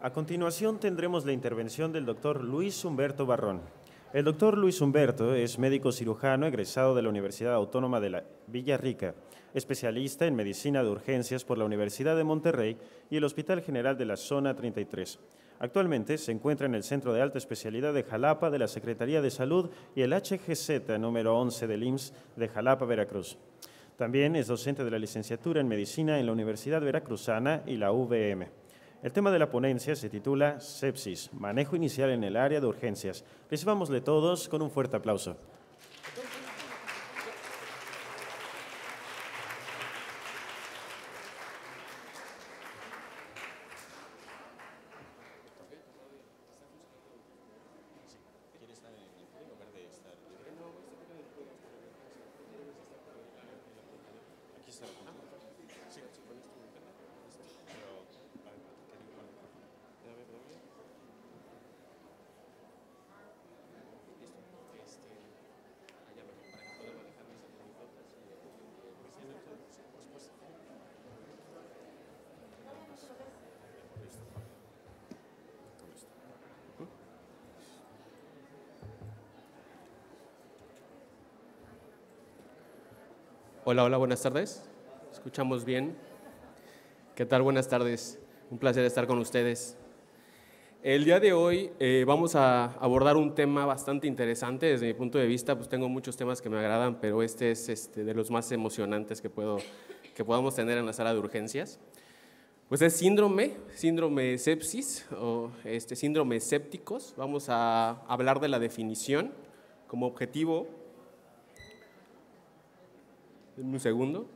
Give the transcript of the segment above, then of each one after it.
A continuación tendremos la intervención del doctor Luis Humberto Barrón. El doctor Luis Humberto es médico cirujano egresado de la Universidad Autónoma de Villarrica, especialista en medicina de urgencias por la Universidad de Monterrey y el Hospital General de la Zona 33. Actualmente se encuentra en el Centro de Alta Especialidad de Jalapa de la Secretaría de Salud y el HGZ número 11 del IMSS de Jalapa, Veracruz. También es docente de la licenciatura en Medicina en la Universidad Veracruzana y la UVM. El tema de la ponencia se titula Sepsis, manejo inicial en el área de urgencias. Recibámosle todos con un fuerte aplauso. Hola, hola, buenas tardes. ¿Escuchamos bien? ¿Qué tal? Buenas tardes. Un placer estar con ustedes. El día de hoy vamos a abordar un tema bastante interesante. Desde mi punto de vista, pues tengo muchos temas que me agradan, pero este es de los más emocionantes que podamos tener en la sala de urgencias. Pues es síndrome sepsis o síndrome sépticos. Vamos a hablar de la definición como objetivo. Denme un segundo.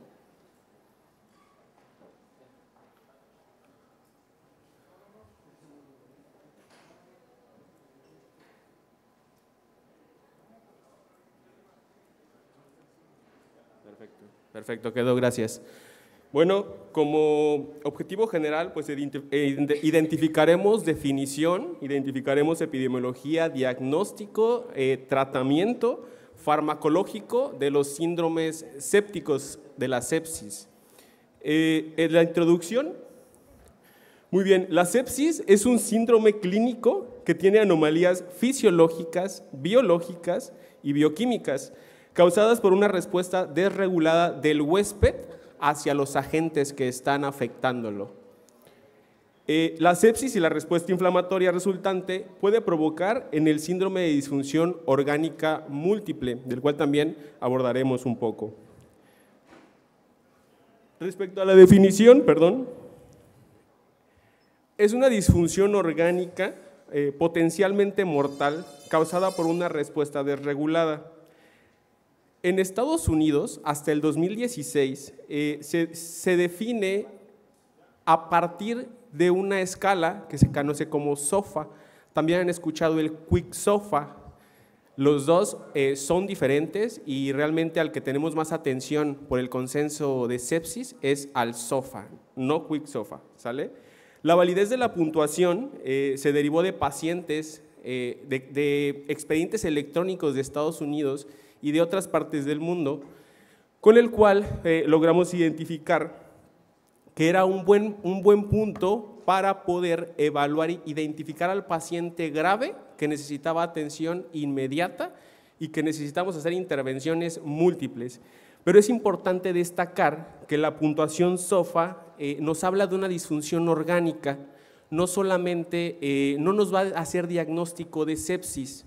Perfecto, quedó, gracias. Bueno, como objetivo general, pues identificaremos definición, identificaremos epidemiología, diagnóstico, tratamiento farmacológico de los síndromes sépticos de la sepsis. En la introducción, muy bien, la sepsis es un síndrome clínico que tiene anomalías fisiológicas, biológicas y bioquímicas causadas por una respuesta desregulada del huésped hacia los agentes que están afectándolo. La sepsis y la respuesta inflamatoria resultante puede provocar en el síndrome de disfunción orgánica múltiple, del cual también abordaremos un poco. Respecto a la definición, es una disfunción orgánica potencialmente mortal causada por una respuesta desregulada. En Estados Unidos, hasta el 2016, se define a partir de una escala que se conoce como SOFA. También han escuchado el Quick SOFA. Los dos son diferentes y realmente al que tenemos más atención por el consenso de sepsis es al SOFA, no Quick SOFA, ¿sale? La validez de la puntuación se derivó de pacientes, de expedientes electrónicos de Estados Unidos y de otras partes del mundo, con el cual logramos identificar que era un buen punto para poder evaluar e identificar al paciente grave que necesitaba atención inmediata y que necesitamos hacer intervenciones múltiples. Pero es importante destacar que la puntuación SOFA nos habla de una disfunción orgánica, no solamente, no nos va a hacer diagnóstico de sepsis,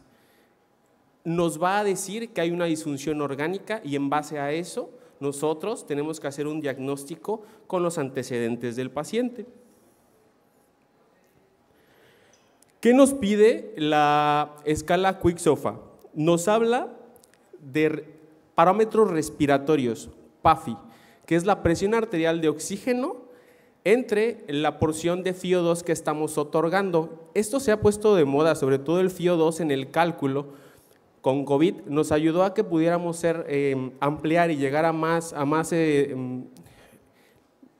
nos va a decir que hay una disfunción orgánica y en base a eso nosotros tenemos que hacer un diagnóstico con los antecedentes del paciente. ¿Qué nos pide la escala Quick SOFA? Nos habla de parámetros respiratorios, PAFI, que es la presión arterial de oxígeno entre la porción de FiO2 que estamos otorgando. Esto se ha puesto de moda, sobre todo el FiO2 en el cálculo. Con COVID nos ayudó a que pudiéramos ampliar y llegar a más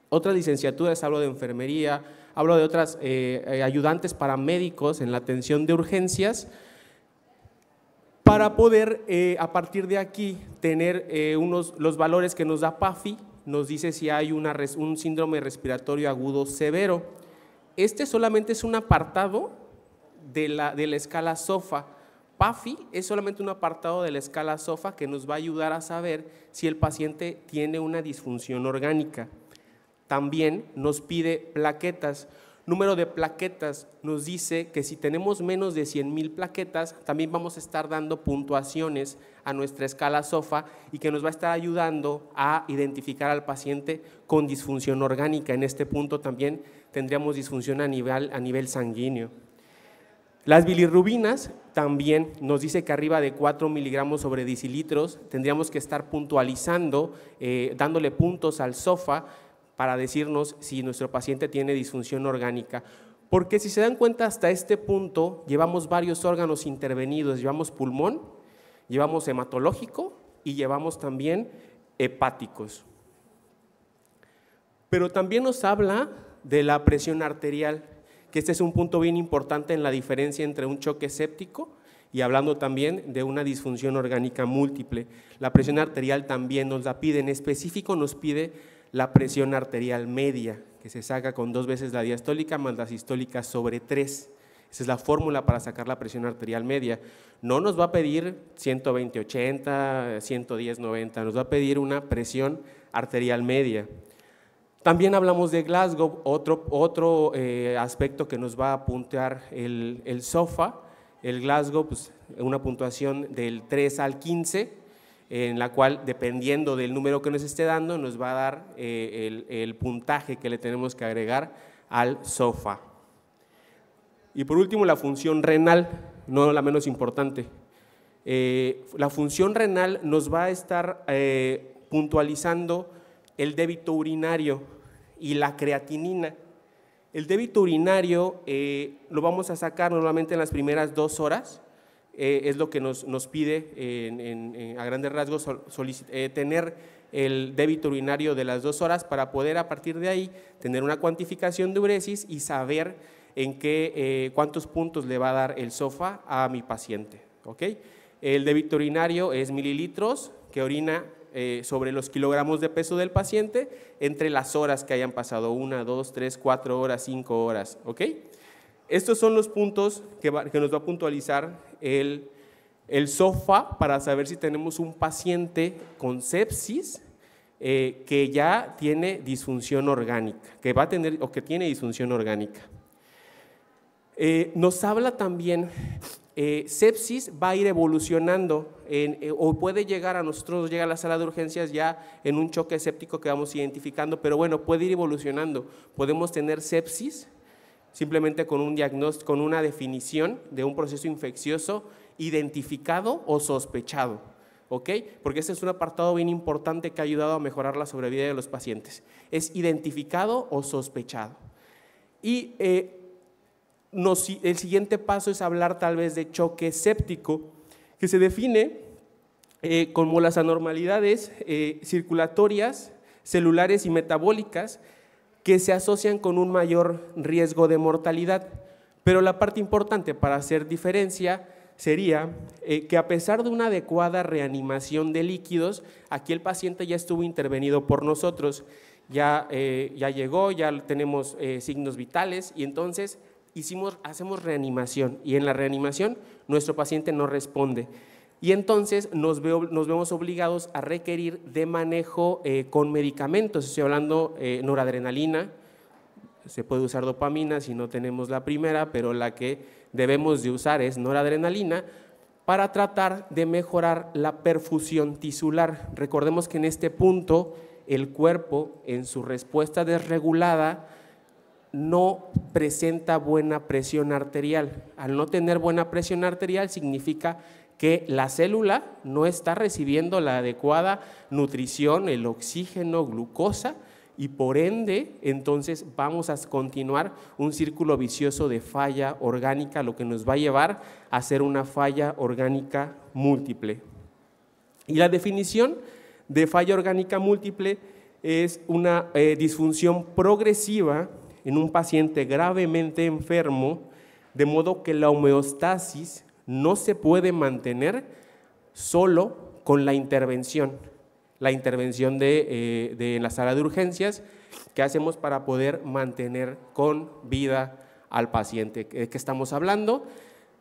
otras licenciaturas. Hablo de enfermería, hablo de otras ayudantes paramédicos en la atención de urgencias, para poder a partir de aquí tener los valores que nos da PAFI. Nos dice si hay un síndrome respiratorio agudo severo. Este solamente es un apartado de la escala SOFA. PAFI es solamente un apartado de la escala SOFA que nos va a ayudar a saber si el paciente tiene una disfunción orgánica. También nos pide plaquetas. Número de plaquetas nos dice que si tenemos menos de 100,000 plaquetas, también vamos a estar dando puntuaciones a nuestra escala SOFA y que nos va a estar ayudando a identificar al paciente con disfunción orgánica. En este punto también tendríamos disfunción a nivel sanguíneo. Las bilirrubinas también nos dice que arriba de 4 miligramos sobre decilitros tendríamos que estar puntualizando, dándole puntos al SOFA para decirnos si nuestro paciente tiene disfunción orgánica. Porque si se dan cuenta, hasta este punto llevamos varios órganos intervenidos, llevamos pulmón, llevamos hematológico y llevamos también hepáticos. Pero también nos habla de la presión arterial, que este es un punto bien importante en la diferencia entre un choque séptico y hablando también de una disfunción orgánica múltiple. La presión arterial también nos la pide, en específico nos pide la presión arterial media, que se saca con 2 veces la diastólica más la sistólica sobre 3. Esa es la fórmula para sacar la presión arterial media. No nos va a pedir 120/80, 110/90, nos va a pedir una presión arterial media. También hablamos de Glasgow, otro aspecto que nos va a puntuar el SOFA. El Glasgow, pues, una puntuación del 3 al 15, en la cual, dependiendo del número que nos esté dando, nos va a dar el puntaje que le tenemos que agregar al SOFA. Y por último, la función renal, no la menos importante. La función renal nos va a estar puntualizando el débito urinario y la creatinina. El débito urinario lo vamos a sacar normalmente en las primeras 2 horas, es lo que nos pide a grandes rasgos tener el débito urinario de las 2 horas para poder a partir de ahí tener una cuantificación de uresis y saber en cuántos puntos le va a dar el SOFA a mi paciente. ¿Okay? El débito urinario es mililitros que orina sobre los kilogramos de peso del paciente entre las horas que hayan pasado, 1, 2, 3, 4 horas, 5 horas. ¿Okay? Estos son los puntos que nos va a puntualizar el SOFA para saber si tenemos un paciente con sepsis que ya tiene disfunción orgánica, que va a tener o que tiene disfunción orgánica. Nos habla también, sepsis va a ir evolucionando o puede llegar a nosotros, llega a la sala de urgencias ya en un choque séptico que vamos identificando, pero bueno, puede ir evolucionando. Podemos tener sepsis simplemente con un diagnóstico, con una definición de un proceso infeccioso identificado o sospechado, ¿ok? Porque ese es un apartado bien importante que ha ayudado a mejorar la sobrevida de los pacientes. Es identificado o sospechado. Y el siguiente paso es hablar tal vez de choque séptico, que se define como las anormalidades circulatorias, celulares y metabólicas que se asocian con un mayor riesgo de mortalidad. Pero la parte importante para hacer diferencia sería que a pesar de una adecuada reanimación de líquidos, aquí el paciente ya estuvo intervenido por nosotros, ya llegó, ya tenemos signos vitales y entonces hacemos reanimación y en la reanimación nuestro paciente no responde. Y entonces nos vemos obligados a requerir de manejo con medicamentos. Estoy hablando noradrenalina, se puede usar dopamina si no tenemos la primera, pero la que debemos de usar es noradrenalina para tratar de mejorar la perfusión tisular. Recordemos que en este punto el cuerpo en su respuesta desregulada no presenta buena presión arterial. Al no tener buena presión arterial significa que la célula no está recibiendo la adecuada nutrición, el oxígeno, glucosa, y por ende, entonces vamos a continuar un círculo vicioso de falla orgánica, lo que nos va a llevar a hacer una falla orgánica múltiple. Y la definición de falla orgánica múltiple es una disfunción progresiva en un paciente gravemente enfermo, de modo que la homeostasis no se puede mantener solo con la intervención. la intervención de la sala de urgencias. ¿Qué hacemos para poder mantener con vida al paciente? ¿De qué estamos hablando?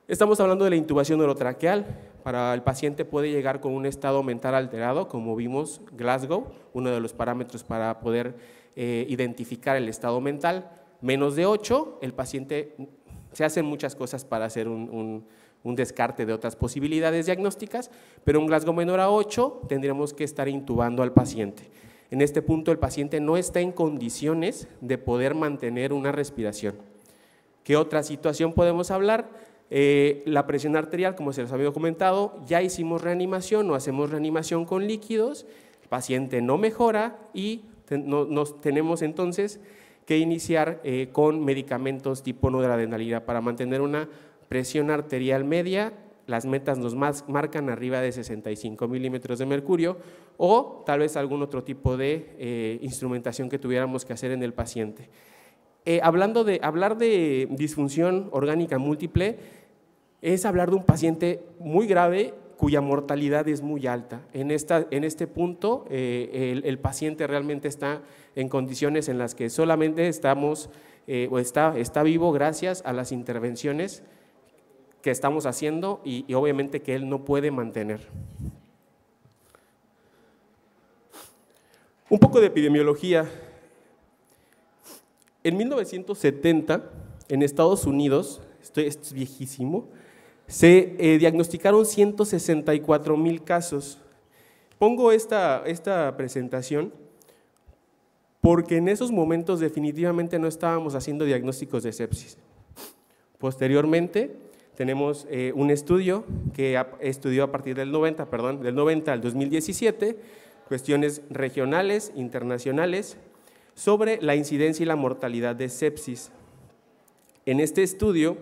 Estamos hablando de la intubación orotraqueal. Para el paciente puede llegar con un estado mental alterado, como vimos Glasgow, uno de los parámetros para poder identificar el estado mental. Menos de 8, el paciente, se hacen muchas cosas para hacer un descarte de otras posibilidades diagnósticas, pero un Glasgow menor a 8 tendríamos que estar intubando al paciente. En este punto el paciente no está en condiciones de poder mantener una respiración. ¿Qué otra situación podemos hablar? La presión arterial, como se les había comentado, ya hicimos reanimación o hacemos reanimación con líquidos, el paciente no mejora y nos tenemos entonces que iniciar con medicamentos tipo noradrenalina para mantener una presión arterial media. Las metas nos marcan arriba de 65 milímetros de mercurio o tal vez algún otro tipo de instrumentación que tuviéramos que hacer en el paciente. Hablar de disfunción orgánica múltiple es hablar de un paciente muy grave cuya mortalidad es muy alta. En este punto el paciente realmente está en condiciones en las que solamente está vivo gracias a las intervenciones que estamos haciendo y obviamente que él no puede mantener. Un poco de epidemiología. En 1970, en Estados Unidos, esto es viejísimo, se diagnosticaron 164,000 casos. Pongo esta presentación porque en esos momentos definitivamente no estábamos haciendo diagnósticos de sepsis. Posteriormente, tenemos un estudio que estudió a partir del 90 al 2017, cuestiones regionales, internacionales, sobre la incidencia y la mortalidad de sepsis. En este estudio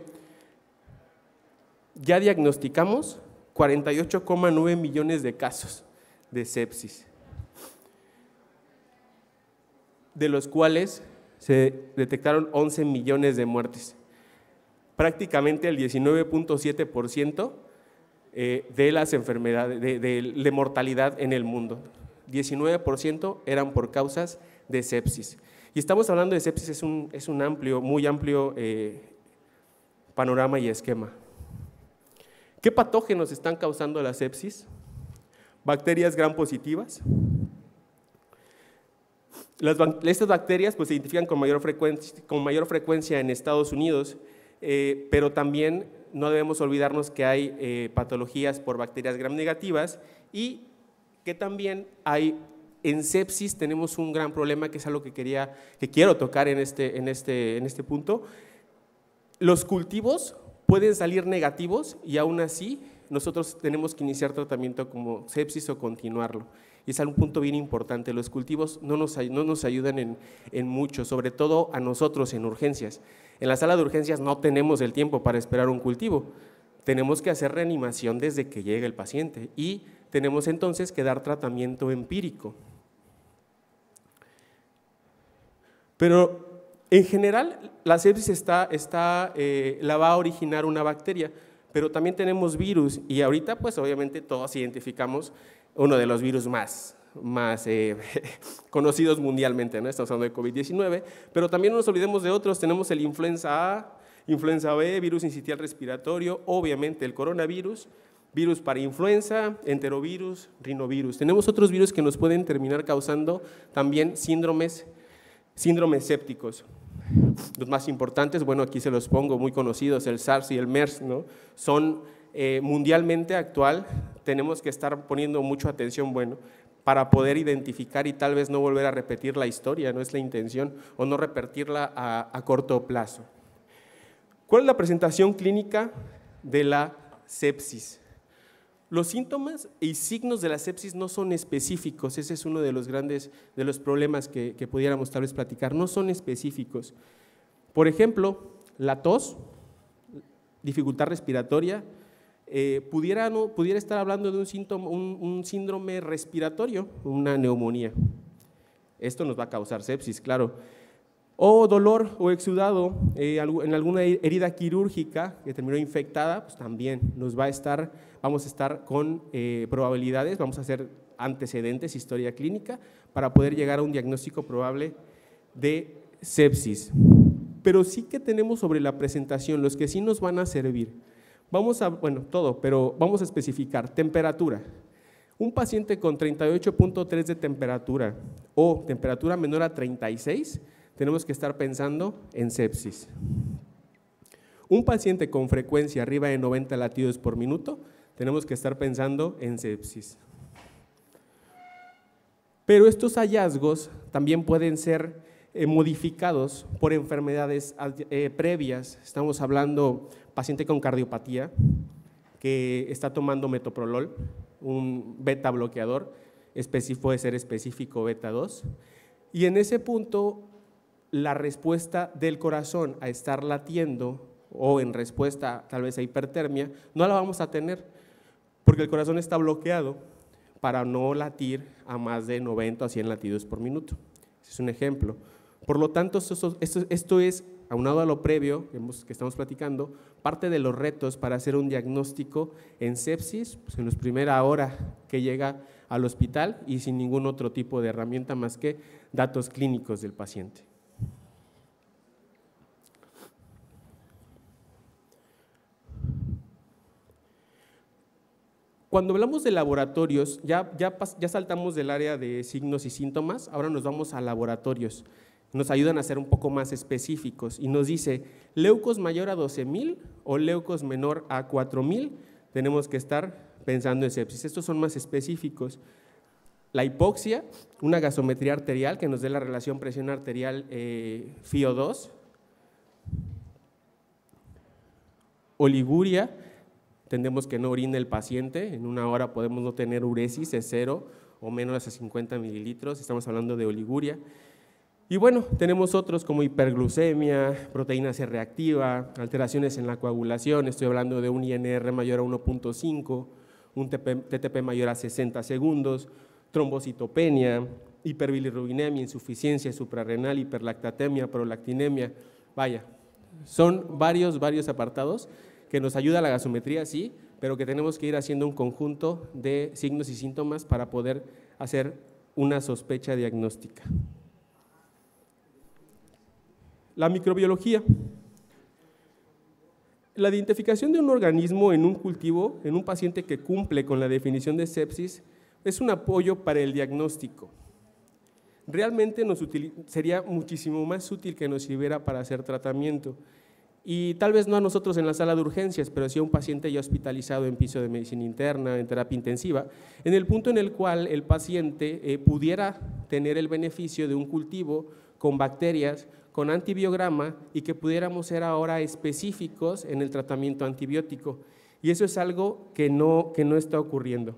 ya diagnosticamos 48,9 millones de casos de sepsis, de los cuales se detectaron 11 millones de muertes. Prácticamente el 19.7% de las enfermedades, de mortalidad en el mundo. 19% eran por causas de sepsis. Y estamos hablando de sepsis, es un amplio, muy amplio panorama y esquema. ¿Qué patógenos están causando la sepsis? Bacterias gram positivas. Estas bacterias pues, se identifican con mayor frecuencia en Estados Unidos, pero también no debemos olvidarnos que hay patologías por bacterias gram negativas y que también hay en sepsis. Tenemos un gran problema que es algo que quiero tocar en este punto. Los cultivos pueden salir negativos y aún así nosotros tenemos que iniciar tratamiento como sepsis o continuarlo. Y es un punto bien importante, los cultivos no nos ayudan en mucho, sobre todo a nosotros en urgencias. En la sala de urgencias no tenemos el tiempo para esperar un cultivo, tenemos que hacer reanimación desde que llega el paciente y tenemos entonces que dar tratamiento empírico. Pero en general la sepsis la va a originar una bacteria, pero también tenemos virus y ahorita pues obviamente todos identificamos uno de los virus más conocidos mundialmente, ¿no? Estamos hablando de COVID-19, pero también no nos olvidemos de otros. Tenemos el influenza A, influenza B, virus sincitial respiratorio, obviamente el coronavirus, virus para influenza, enterovirus, rinovirus. Tenemos otros virus que nos pueden terminar causando también síndromes sépticos. Los más importantes, bueno, aquí se los pongo, muy conocidos, el SARS y el MERS, ¿no? Son mundialmente actual, tenemos que estar poniendo mucha atención, bueno, para poder identificar y tal vez no volver a repetir la historia, no es la intención, o no repetirla a corto plazo. ¿Cuál es la presentación clínica de la sepsis? Los síntomas y signos de la sepsis no son específicos, ese es uno de los grandes problemas que pudiéramos tal vez platicar, no son específicos. Por ejemplo, la tos, dificultad respiratoria, pudiera estar hablando de un síndrome respiratorio, una neumonía. Esto nos va a causar sepsis, claro. O dolor o exudado en alguna herida quirúrgica que terminó infectada, pues también vamos a estar con probabilidades, vamos a hacer antecedentes, historia clínica, para poder llegar a un diagnóstico probable de sepsis. Pero sí que tenemos sobre la presentación los que sí nos van a servir. Vamos a, bueno, todo, pero vamos a especificar temperatura. Un paciente con 38.3 de temperatura o temperatura menor a 36, tenemos que estar pensando en sepsis. Un paciente con frecuencia arriba de 90 latidos por minuto, tenemos que estar pensando en sepsis. Pero estos hallazgos también pueden ser modificados por enfermedades previas. Estamos hablando paciente con cardiopatía que está tomando metoprolol, un beta bloqueador, puede ser específico beta 2, y en ese punto la respuesta del corazón a estar latiendo o en respuesta tal vez a hipertermia no la vamos a tener porque el corazón está bloqueado para no latir a más de 90 o 100 latidos por minuto. Ese es un ejemplo. Por lo tanto, esto es, aunado a lo previo que estamos platicando, parte de los retos para hacer un diagnóstico en sepsis pues en la primera hora que llega al hospital y sin ningún otro tipo de herramienta más que datos clínicos del paciente. Cuando hablamos de laboratorios, ya saltamos del área de signos y síntomas, ahora nos vamos a laboratorios. Nos ayudan a ser un poco más específicos y nos dice, leucos mayor a 12,000 o leucos menor a 4,000, tenemos que estar pensando en sepsis. Estos son más específicos. La hipoxia, una gasometría arterial que nos dé la relación presión arterial FiO2. Oliguria, entendemos que no orine el paciente, en una hora podemos no tener uresis, es 0 o menos a 50 mililitros, estamos hablando de oliguria. Y bueno, tenemos otros como hiperglucemia, proteína C reactiva, alteraciones en la coagulación, estoy hablando de un INR mayor a 1.5, un TTP mayor a 60 segundos, trombocitopenia, hiperbilirrubinemia, insuficiencia suprarrenal, hiperlactatemia, prolactinemia, vaya, son varios apartados que nos ayuda la gasometría, sí, pero que tenemos que ir haciendo un conjunto de signos y síntomas para poder hacer una sospecha diagnóstica. La microbiología. La identificación de un organismo en un cultivo, en un paciente que cumple con la definición de sepsis, es un apoyo para el diagnóstico. Realmente sería muchísimo más útil que nos sirviera para hacer tratamiento. Y tal vez no a nosotros en la sala de urgencias, pero sí a un paciente ya hospitalizado en piso de medicina interna, en terapia intensiva, en el punto en el cual el paciente pudiera tener el beneficio de un cultivo con bacterias, con antibiograma y que pudiéramos ser ahora específicos en el tratamiento antibiótico. Y eso es algo que no está ocurriendo.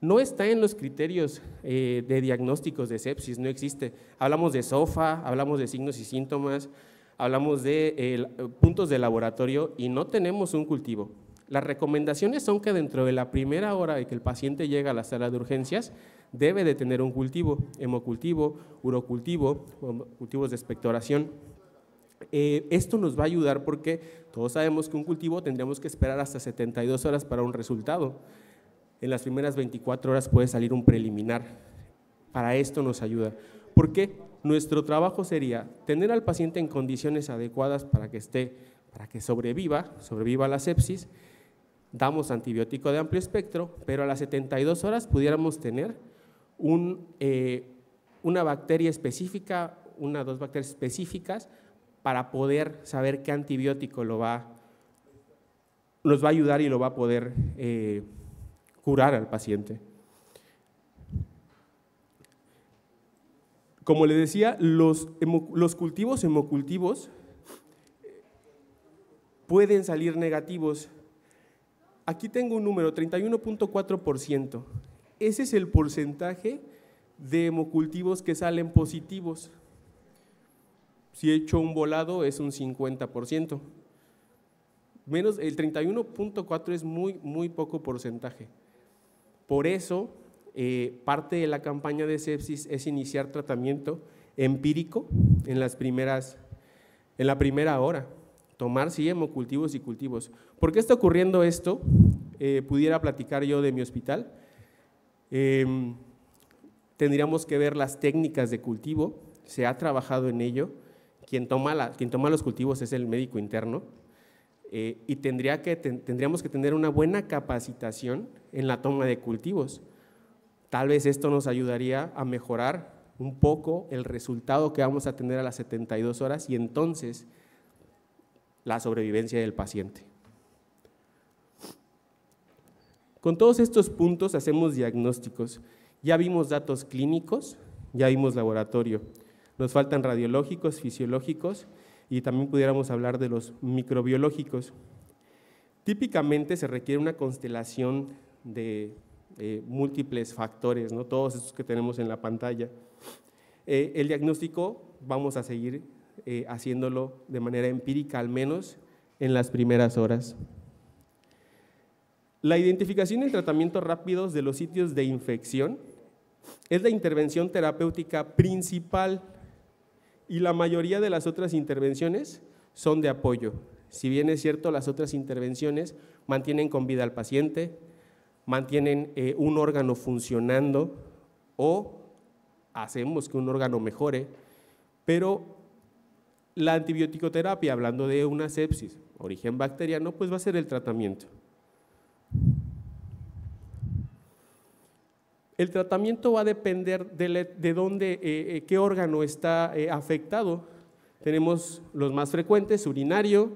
No está en los criterios de diagnósticos de sepsis, no existe. Hablamos de SOFA, hablamos de signos y síntomas, hablamos de puntos de laboratorio y no tenemos un cultivo. Las recomendaciones son que dentro de la primera hora de que el paciente llega a la sala de urgencias debe de tener un cultivo, hemocultivo, urocultivo, cultivos de expectoración. Esto nos va a ayudar porque todos sabemos que un cultivo tendríamos que esperar hasta 72 horas para un resultado. En las primeras 24 horas puede salir un preliminar. Para esto nos ayuda. ¿Por qué? Nuestro trabajo sería tener al paciente en condiciones adecuadas para que sobreviva la sepsis, damos antibiótico de amplio espectro, pero a las 72 horas pudiéramos tener una bacteria específica, una o dos bacterias específicas para poder saber qué antibiótico nos va a ayudar y lo va a poder curar al paciente. Como le decía, los cultivos hemocultivos pueden salir negativos. Aquí tengo un número, 31.4%. Ese es el porcentaje de hemocultivos que salen positivos. Si he hecho un volado es un 50%. Menos el 31.4 es muy poco porcentaje. Por eso, parte de la campaña de sepsis es iniciar tratamiento empírico en la primera hora. Tomar sí hemocultivos y cultivos. ¿Por qué está ocurriendo esto? Pudiera platicar yo de mi hospital. tendríamos que ver las técnicas de cultivo, se ha trabajado en ello, quien toma los cultivos es el médico interno, y tendríamos que tener una buena capacitación en la toma de cultivos. Tal vez esto nos ayudaría a mejorar un poco el resultado que vamos a tener a las 72 horas y entonces la sobrevivencia del paciente. Con todos estos puntos hacemos diagnósticos. Ya vimos datos clínicos, ya vimos laboratorio. Nos faltan radiológicos, fisiológicos y también pudiéramos hablar de los microbiológicos. Típicamente se requiere una constelación de múltiples factores, ¿no? Todos estos que tenemos en la pantalla. El diagnóstico vamos a seguir haciéndolo de manera empírica, al menos en las primeras horas. La identificación y el tratamiento rápidos de los sitios de infección es la intervención terapéutica principal y la mayoría de las otras intervenciones son de apoyo. Si bien es cierto, las otras intervenciones mantienen con vida al paciente, mantienen un órgano funcionando o hacemos que un órgano mejore, pero la antibiótico-terapia, hablando de una sepsis, origen bacteriano, pues va a ser el tratamiento. El tratamiento va a depender de dónde, qué órgano está afectado. Tenemos los más frecuentes: urinario,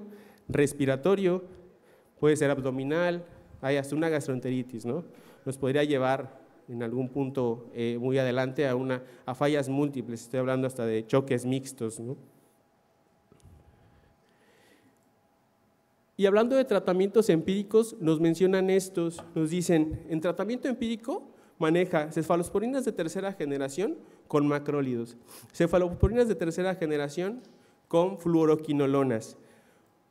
respiratorio, puede ser abdominal, hay hasta una gastroenteritis, ¿no? Nos podría llevar en algún punto muy adelante a fallas múltiples, estoy hablando hasta de choques mixtos, ¿no? Y hablando de tratamientos empíricos, nos mencionan estos, nos dicen, en tratamiento empírico maneja cefalosporinas de tercera generación con macrólidos, cefalosporinas de tercera generación con fluoroquinolonas,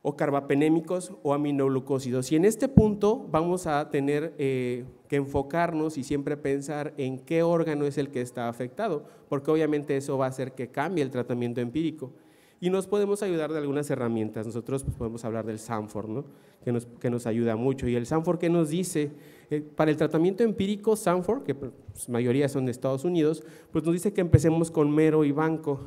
o carbapenémicos o aminoglucósidos. Y en este punto vamos a tener que enfocarnos y siempre pensar en qué órgano es el que está afectado, porque obviamente eso va a hacer que cambie el tratamiento empírico. Y nos podemos ayudar de algunas herramientas. Nosotros pues, podemos hablar del SANFOR, ¿no? que nos ayuda mucho. Y el SANFOR, ¿qué nos dice? Para el tratamiento empírico, SANFOR, que pues, mayoría son de Estados Unidos, pues nos dice que empecemos con mero y banco.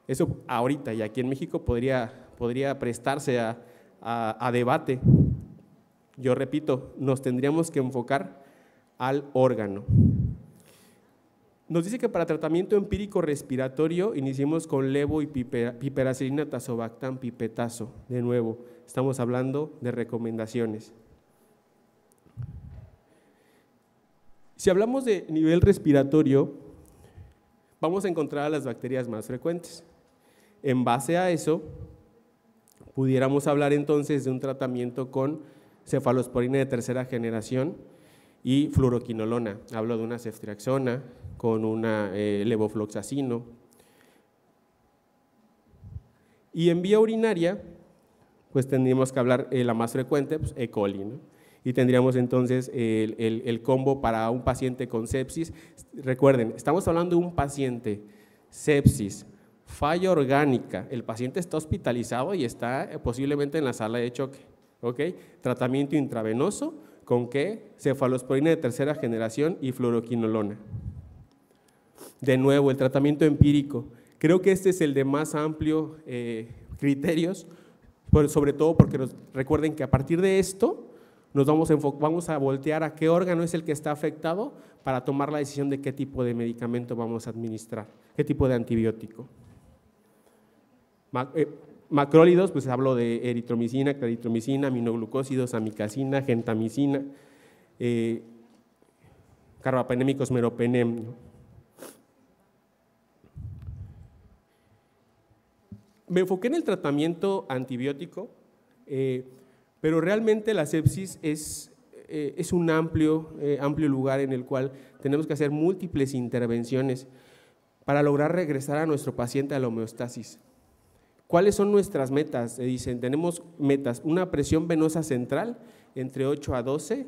Eso ahorita y aquí en México podría prestarse a debate. Yo repito, nos tendríamos que enfocar al órgano. Nos dice que para tratamiento empírico respiratorio iniciemos con levo y piperacilina, tazobactam, pipetazo. De nuevo, estamos hablando de recomendaciones. Si hablamos de nivel respiratorio, vamos a encontrar a las bacterias más frecuentes. En base a eso, pudiéramos hablar entonces de un tratamiento con cefalosporina de tercera generación y fluoroquinolona. Hablo de una ceftriaxona con una levofloxacino. Y en vía urinaria, pues tendríamos que hablar la más frecuente, pues, E. coli, ¿no? Y tendríamos entonces el combo para un paciente con sepsis. Recuerden, estamos hablando de un paciente, sepsis, falla orgánica, el paciente está hospitalizado y está posiblemente en la sala de choque, ¿ok? Tratamiento intravenoso, ¿con qué? Cefalosporina de tercera generación y fluoroquinolona. De nuevo, el tratamiento empírico, creo que este es el de más amplio criterios, sobre todo porque recuerden que a partir de esto nos vamos a voltear a qué órgano es el que está afectado para tomar la decisión de qué tipo de medicamento vamos a administrar, qué tipo de antibiótico. Macrólidos, pues hablo de eritromicina, claritromicina, aminoglucósidos, amicacina, gentamicina, carbapenémicos, meropenem, ¿no? Me enfoqué en el tratamiento antibiótico, pero realmente la sepsis es un amplio lugar en el cual tenemos que hacer múltiples intervenciones para lograr regresar a nuestro paciente a la homeostasis. ¿Cuáles son nuestras metas? Dicen, tenemos metas, una presión venosa central entre 8 a 12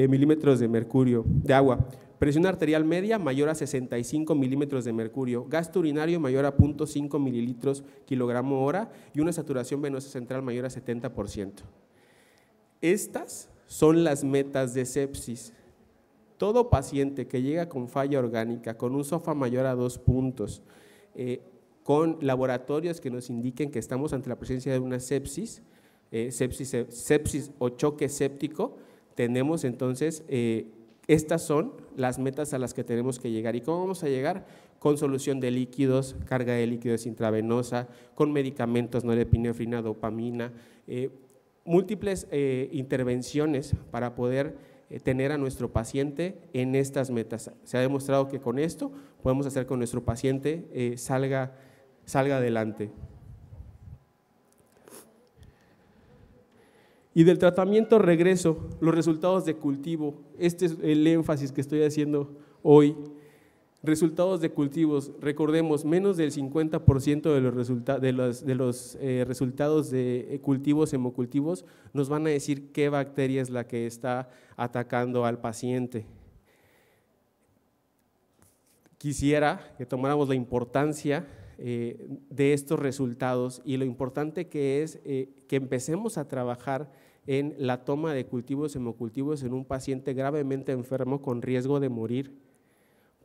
milímetros de mercurio, de agua, presión arterial media mayor a 65 milímetros de mercurio, gasto urinario mayor a 0.5 mililitros kilogramo hora y una saturación venosa central mayor a 70%. Estas son las metas de sepsis. todo paciente que llega con falla orgánica, con un SOFA mayor a 2 puntos, con laboratorios que nos indiquen que estamos ante la presencia de una sepsis, sepsis o choque séptico, tenemos entonces, estas son las metas a las que tenemos que llegar. ¿Y cómo vamos a llegar? Con solución de líquidos, carga de líquidos intravenosa, con medicamentos, norepinefrina, dopamina, múltiples intervenciones para poder tener a nuestro paciente en estas metas. Se ha demostrado que con esto podemos hacer que nuestro paciente salga adelante. Y del tratamiento regreso, los resultados de cultivo, este es el énfasis que estoy haciendo hoy. Resultados de cultivos, recordemos, menos del 50% de los resultados de cultivos hemocultivos nos van a decir qué bacteria es la que está atacando al paciente. Quisiera que tomáramos la importancia de estos resultados y lo importante que es que empecemos a trabajar en la toma de cultivos hemocultivos en un paciente gravemente enfermo con riesgo de morir.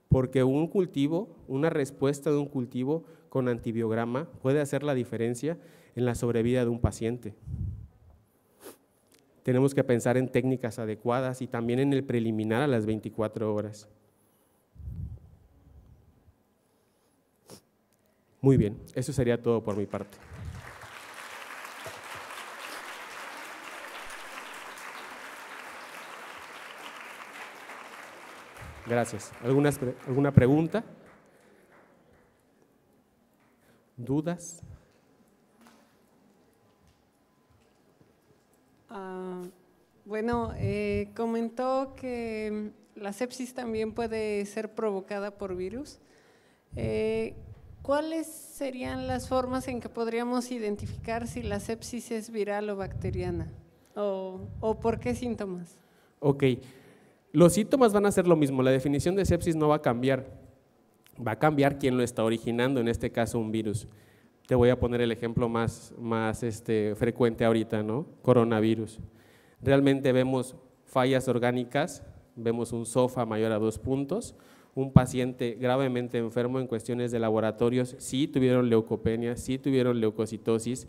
Porque un cultivo, una respuesta de un cultivo con antibiograma puede hacer la diferencia en la sobrevida de un paciente. Tenemos que pensar en técnicas adecuadas y también en el preliminar a las 24 horas. Muy bien, eso sería todo por mi parte. Gracias. ¿Alguna pregunta? ¿Dudas? Bueno, comentó que la sepsis también puede ser provocada por virus. ¿Cuáles serían las formas en que podríamos identificar si la sepsis es viral o bacteriana? ¿O por qué síntomas? Ok. Los síntomas van a ser lo mismo, la definición de sepsis no va a cambiar quien lo está originando, en este caso un virus. Te voy a poner el ejemplo más frecuente ahorita, ¿no? Coronavirus. Realmente vemos fallas orgánicas, vemos un SOFA mayor a 2 puntos, un paciente gravemente enfermo en cuestiones de laboratorios, sí tuvieron leucopenia, sí tuvieron leucocitosis,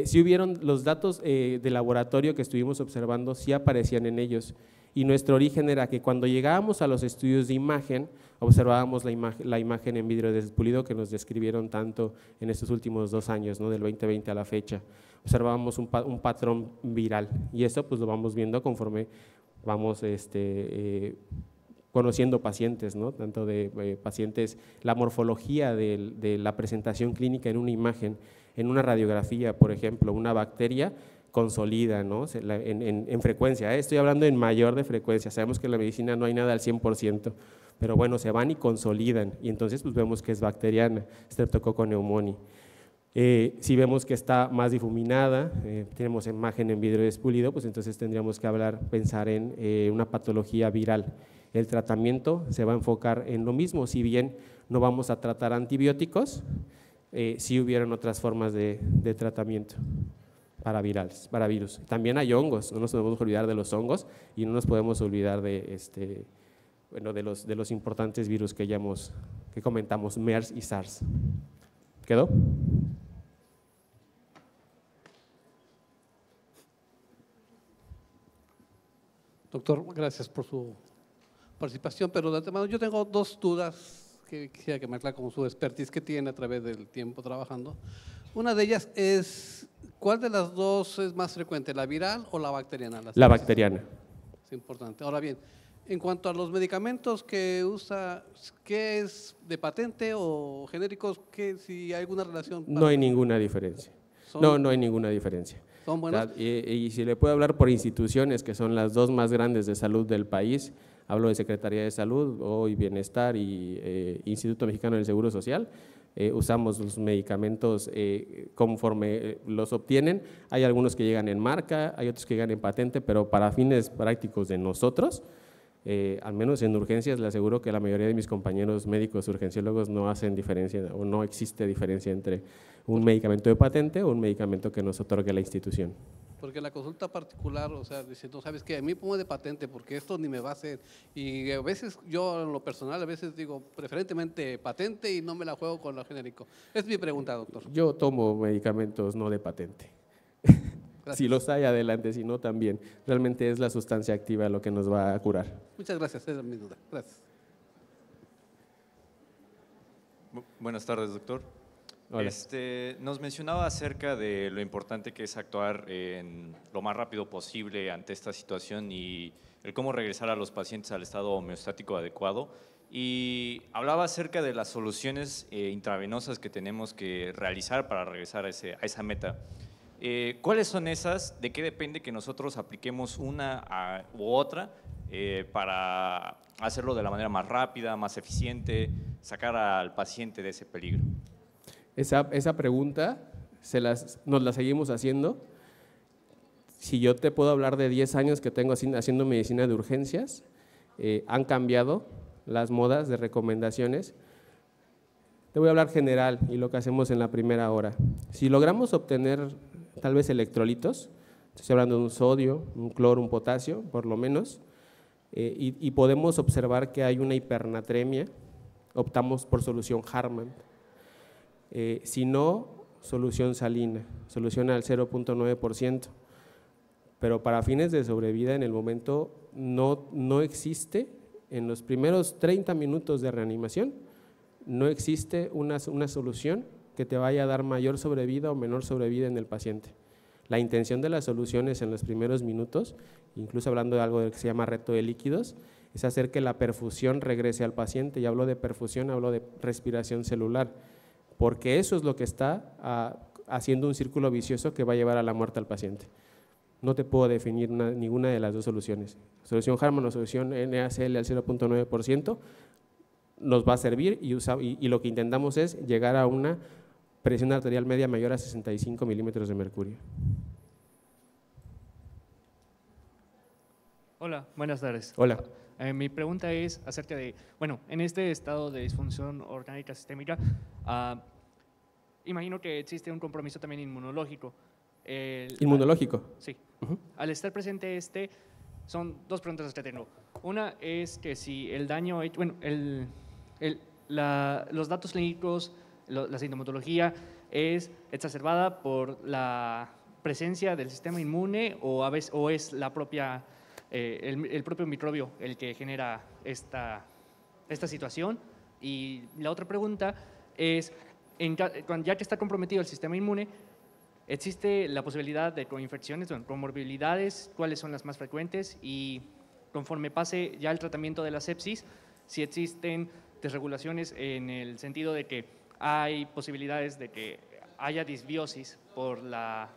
sí hubieron los datos de laboratorio que estuvimos observando, sí aparecían en ellos. Y nuestro origen era que cuando llegábamos a los estudios de imagen, observábamos la imagen en vidrio despulido que nos describieron tanto en estos últimos 2 años, ¿no? Del 2020 a la fecha. Observábamos un patrón viral y eso pues lo vamos viendo conforme vamos conociendo pacientes, ¿no? Tanto de pacientes, la morfología de la presentación clínica en una imagen, en una radiografía, por ejemplo, una bacteria consolida, ¿no? en frecuencia, estoy hablando en mayor de frecuencia, sabemos que en la medicina no hay nada al 100%, pero bueno, se van y consolidan y entonces pues vemos que es bacteriana, Streptococcus pneumoniae. Si vemos que está más difuminada, tenemos imagen en vidrio despulido, pues entonces tendríamos que pensar en una patología viral. El tratamiento se va a enfocar en lo mismo, si bien no vamos a tratar antibióticos, sí hubieron otras formas de tratamiento para virus. También hay hongos, no nos podemos olvidar de los hongos y no nos podemos olvidar de, de los importantes virus que comentamos, MERS y SARS. ¿Quedó? Doctor, gracias por su participación, pero de antemano yo tengo 2 dudas que quisiera que me aclare con su expertise que tiene a través del tiempo trabajando. Una de ellas es, ¿cuál de las dos es más frecuente, la viral o la bacteriana? La bacteriana. Es importante. Ahora bien, en cuanto a los medicamentos que usa, ¿qué es de patente o genéricos? Si hay alguna relación. No hay ninguna diferencia. No hay ninguna diferencia. ¿Son buenos? Y si le puedo hablar por instituciones que son las 2 más grandes de salud del país, hablo de Secretaría de Salud, Hoy Bienestar y Instituto Mexicano del Seguro Social, usamos los medicamentos conforme los obtienen. Hay algunos que llegan en marca, hay otros que llegan en patente, pero para fines prácticos de nosotros, al menos en urgencias, le aseguro que la mayoría de mis compañeros médicos urgenciólogos no hacen diferencia o no existe diferencia entre un medicamento de patente o un medicamento que nos otorgue la institución. Porque la consulta particular, o sea, diciendo, ¿sabes qué? A mí pongo de patente porque esto ni me va a hacer. Y a veces yo, en lo personal, a veces digo, preferentemente patente y no me la juego con lo genérico. Es mi pregunta, doctor. Yo tomo medicamentos no de patente. Gracias. Si los hay, adelante, si no, también. Realmente es la sustancia activa lo que nos va a curar. Muchas gracias, esa es mi duda. Gracias. Buenas tardes, doctor. Hola. Nos mencionaba acerca de lo importante que es actuar en lo más rápido posible ante esta situación y el cómo regresar a los pacientes al estado homeostático adecuado. Y hablaba acerca de las soluciones intravenosas que tenemos que realizar para regresar a esa meta. ¿Cuáles son esas? ¿De qué depende que nosotros apliquemos una u otra para hacerlo de la manera más rápida, más eficiente, sacar al paciente de ese peligro? Esa pregunta nos la seguimos haciendo. Si yo te puedo hablar de 10 años que tengo haciendo medicina de urgencias, han cambiado las modas de recomendaciones. Te voy a hablar general y lo que hacemos en la primera hora. Si logramos obtener tal vez electrolitos, estoy hablando de un sodio, un cloro, un potasio, por lo menos, y podemos observar que hay una hipernatremia, optamos por solución Harman. Si no, solución salina, solución al 0.9%, pero para fines de sobrevida en el momento no existe, en los primeros 30 minutos de reanimación, no existe una solución que te vaya a dar mayor sobrevida o menor sobrevida en el paciente. La intención de las soluciones en los primeros minutos, incluso hablando de algo que se llama reto de líquidos, es hacer que la perfusión regrese al paciente. Y hablo de perfusión, hablo de respiración celular, porque eso es lo que está haciendo un círculo vicioso que va a llevar a la muerte al paciente. No te puedo definir ninguna de las dos soluciones. Solución Harman o solución NaCl al 0.9% nos va a servir y lo que intentamos es llegar a una presión arterial media mayor a 65 milímetros de mercurio. Hola, buenas tardes. Hola. Mi pregunta es acerca de, bueno, en este estado de disfunción orgánica sistémica, imagino que existe un compromiso también inmunológico. ¿Inmunológico? Sí. Al estar presente son dos preguntas que tengo. Una es que si el daño, bueno, los datos clínicos, la sintomatología es exacerbada por la presencia del sistema inmune o es la propia, el propio microbio el que genera esta situación. Y la otra pregunta es, ya que está comprometido el sistema inmune, ¿existe la posibilidad de coinfecciones, comorbilidades? ¿Cuáles son las más frecuentes? Y conforme pase ya el tratamiento de la sepsis, si existen desregulaciones en el sentido de que hay posibilidades de que haya disbiosis por la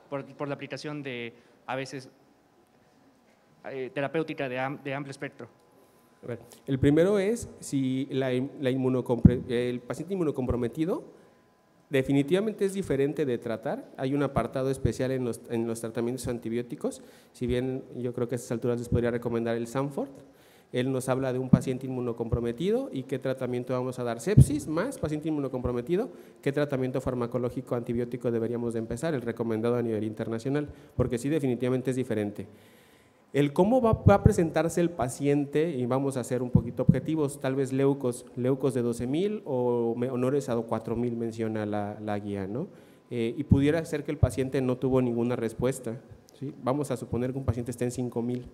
aplicación de, a veces, terapéutica de amplio espectro. A ver, el primero es si el paciente inmunocomprometido definitivamente es diferente de tratar. Hay un apartado especial en los tratamientos antibióticos, si bien yo creo que a estas alturas les podría recomendar el Sanford. Él nos habla de un paciente inmunocomprometido y qué tratamiento vamos a dar. Sepsis más paciente inmunocomprometido, qué tratamiento farmacológico antibiótico deberíamos de empezar, el recomendado a nivel internacional, porque sí, definitivamente es diferente. El cómo va a presentarse el paciente, y vamos a ser un poquito objetivos, tal vez leucos de 12,000 o honores a 4,000 menciona la guía, ¿no? Y pudiera ser que el paciente no tuvo ninguna respuesta, ¿sí? Vamos a suponer que un paciente está en 5,000.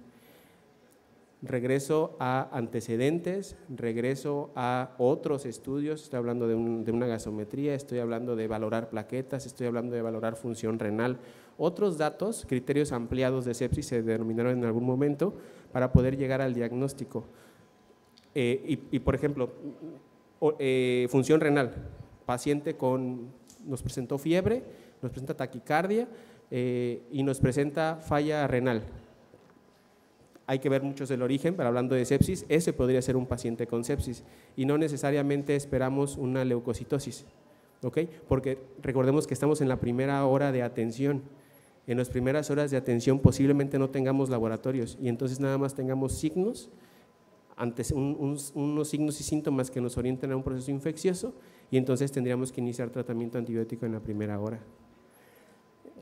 Regreso a antecedentes, regreso a otros estudios, estoy hablando de una gasometría, estoy hablando de valorar plaquetas, estoy hablando de valorar función renal. Otros datos, criterios ampliados de sepsis se denominaron en algún momento para poder llegar al diagnóstico. Y por ejemplo, función renal, paciente nos presentó fiebre, nos presenta taquicardia y nos presenta falla renal. Hay que ver muchos del origen, pero hablando de sepsis, ese podría ser un paciente con sepsis y no necesariamente esperamos una leucocitosis, ¿ok? Porque recordemos que estamos en la primera hora de atención. En las primeras horas de atención posiblemente no tengamos laboratorios y entonces nada más tengamos signos, unos signos y síntomas que nos orienten a un proceso infeccioso y entonces tendríamos que iniciar tratamiento antibiótico en la primera hora.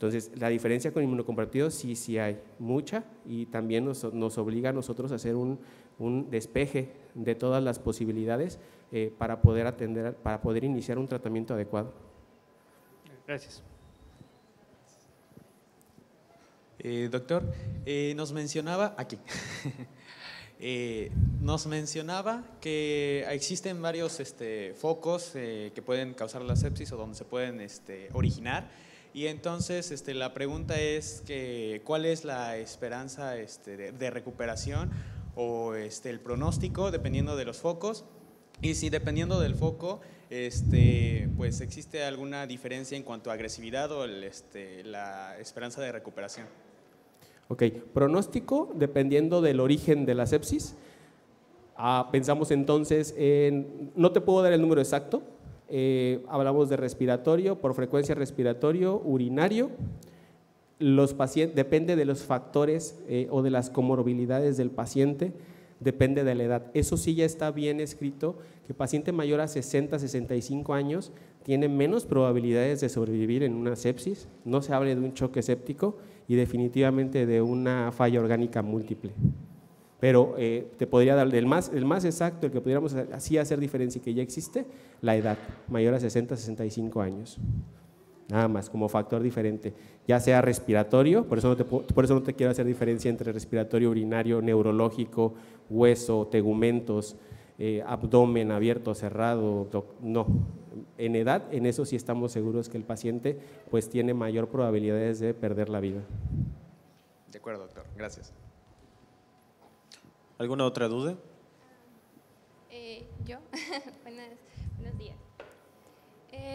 Entonces, la diferencia con inmunocompartidos sí hay mucha, y también nos obliga a nosotros a hacer un despeje de todas las posibilidades para poder iniciar un tratamiento adecuado. Gracias. Doctor, nos mencionaba nos mencionaba que existen varios focos que pueden causar la sepsis o donde se pueden originar, y entonces la pregunta es que ¿cuál es la esperanza de recuperación o el pronóstico dependiendo de los focos? Y si dependiendo del foco pues existe alguna diferencia en cuanto a agresividad o la esperanza de recuperación. Ok, pronóstico dependiendo del origen de la sepsis. Pensamos entonces en, no te puedo dar el número exacto, hablamos de respiratorio, por frecuencia respiratorio, urinario. Los pacientes, depende de los factores o de las comorbilidades del paciente, depende de la edad. Eso sí ya está bien escrito, que paciente mayor a 60, 65 años tiene menos probabilidades de sobrevivir en una sepsis, no se habla de un choque séptico y definitivamente de una falla orgánica múltiple. Pero te podría dar el más exacto, el que pudiéramos así hacer diferencia y que ya existe, la edad, mayor a 60, 65 años. Nada más, como factor diferente, ya sea respiratorio, por eso no te quiero hacer diferencia entre respiratorio, urinario, neurológico, hueso, tegumentos, abdomen abierto, cerrado, no. En edad, en eso sí estamos seguros que el paciente pues tiene mayor probabilidades de perder la vida. De acuerdo, doctor. Gracias. ¿Alguna otra duda? Yo, buenos días.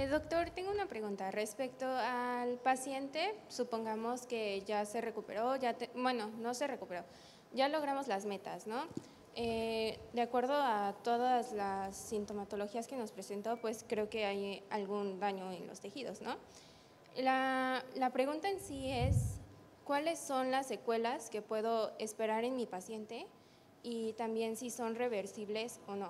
Doctor, tengo una pregunta respecto al paciente. Supongamos que ya se recuperó, bueno, no se recuperó, ya logramos las metas, ¿no? De acuerdo a todas las sintomatologías que nos presentó, pues creo que hay algún daño en los tejidos, ¿no? La pregunta en sí es, ¿cuáles son las secuelas que puedo esperar en mi paciente? Y también si son reversibles o no.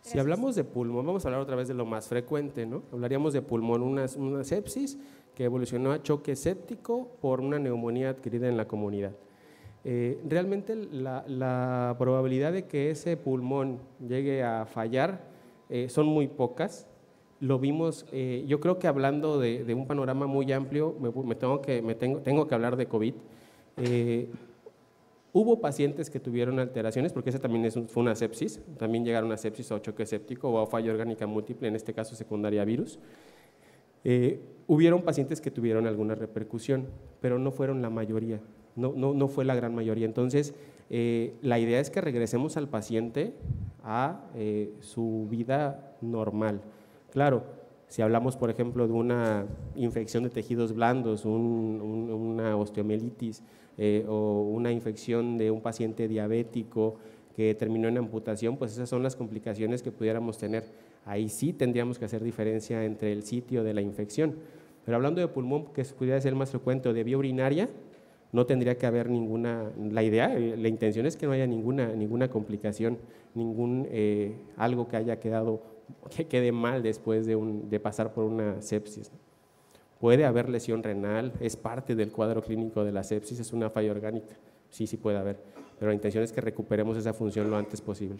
Gracias. Si hablamos de pulmón, vamos a hablar otra vez de lo más frecuente, ¿no? Hablaríamos de pulmón, una sepsis que evolucionó a choque séptico por una neumonía adquirida en la comunidad. Realmente la probabilidad de que ese pulmón llegue a fallar son muy pocas. Lo vimos, yo creo que hablando de un panorama muy amplio, tengo que hablar de COVID. Hubo pacientes que tuvieron alteraciones, porque esa también fue una sepsis, también llegaron a sepsis o choque séptico o a falla orgánica múltiple, en este caso secundaria a virus. Hubieron pacientes que tuvieron alguna repercusión, pero no fueron la mayoría, no fue la gran mayoría. Entonces, la idea es que regresemos al paciente a su vida normal. Claro, si hablamos, por ejemplo, de una infección de tejidos blandos, una osteomielitis, o una infección de un paciente diabético que terminó en amputación, pues esas son las complicaciones que pudiéramos tener. Ahí sí tendríamos que hacer diferencia entre el sitio de la infección. Pero hablando de pulmón, que pudiera ser más frecuente, o de vía urinaria, no tendría que haber ninguna, la intención es que no haya ninguna complicación, algo que quede mal después de pasar por una sepsis. Puede haber lesión renal, es parte del cuadro clínico de la sepsis, es una falla orgánica, sí puede haber, pero la intención es que recuperemos esa función lo antes posible.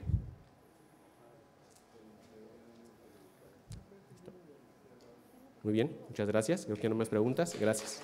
Muy bien, muchas gracias, creo que no más preguntas, gracias.